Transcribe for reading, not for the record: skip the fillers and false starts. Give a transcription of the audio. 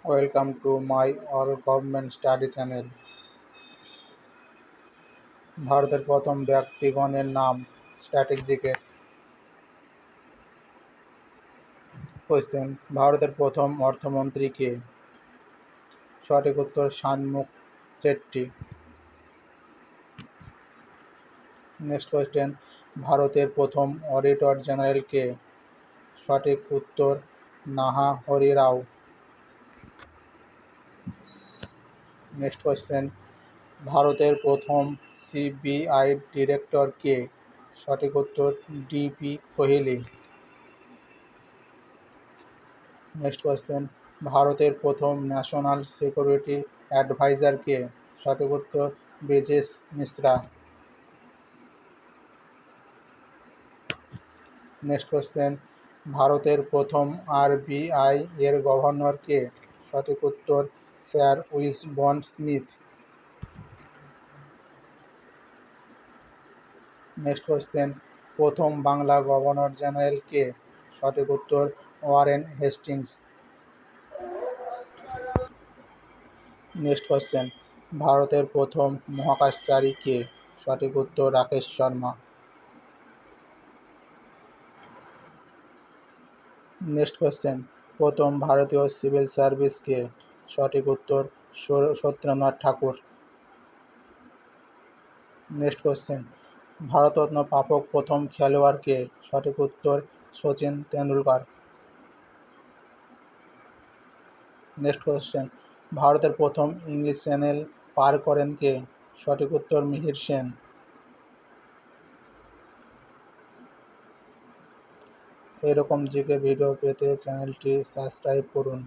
Welcome to my or government study channel. ভারতের প্রথম ব্যক্তিগণের নাম। Static GK question. ভারতের প্রথম অর্থমন্ত্রী কে? সঠিক উত্তর শানমুখ চেট্টি। Next question. ভারতের প্রথম অডিটর জেনারেল কে? সঠিক উত্তর Narahari Rao. Next question. ভারতের প্রথম সিবিআই ডিরেক্টর কে? সঠিক উত্তর ডিপি কোহলি। Next question. ভারতের প্রথম ন্যাশনাল সিকিউরিটি অ্যাডভাইজার কে? সঠিক উত্তর ব্রিজেশ মিশ্রা। Next question. ভারতের প্রথম আরবিআই এর গভর্নর কে? সঠিক উত্তর স্যার উইজবন স্মিথ। Next question. প্রথম বাংলা গভর্নর জেনারেল কে? সঠিক উত্তর ওয়ারেন হেস্টিংস। Next question. ভারতের প্রথম মহাকাশচারী কে? সঠিক উত্তর রাকেশ শর্মা। Next question. প্রথম ভারতীয় সিভিল সার্ভিস কে? সঠিক উত্তর সত্যেন্দ্রনাথ ঠাকুর। Next question. ভারতরত্ন প্রাপক প্রথম খেলোয়াড় কে? সঠিক উত্তর শচীন তেন্ডুলকর। Next question. ভারতের প্রথম ইংলিশ চ্যানেল পার করেন কে? সঠিক উত্তর মিহির সেন। এরকম জিকে ভিডিও পেতে চ্যানেলটি সাবস্ক্রাইব করুন।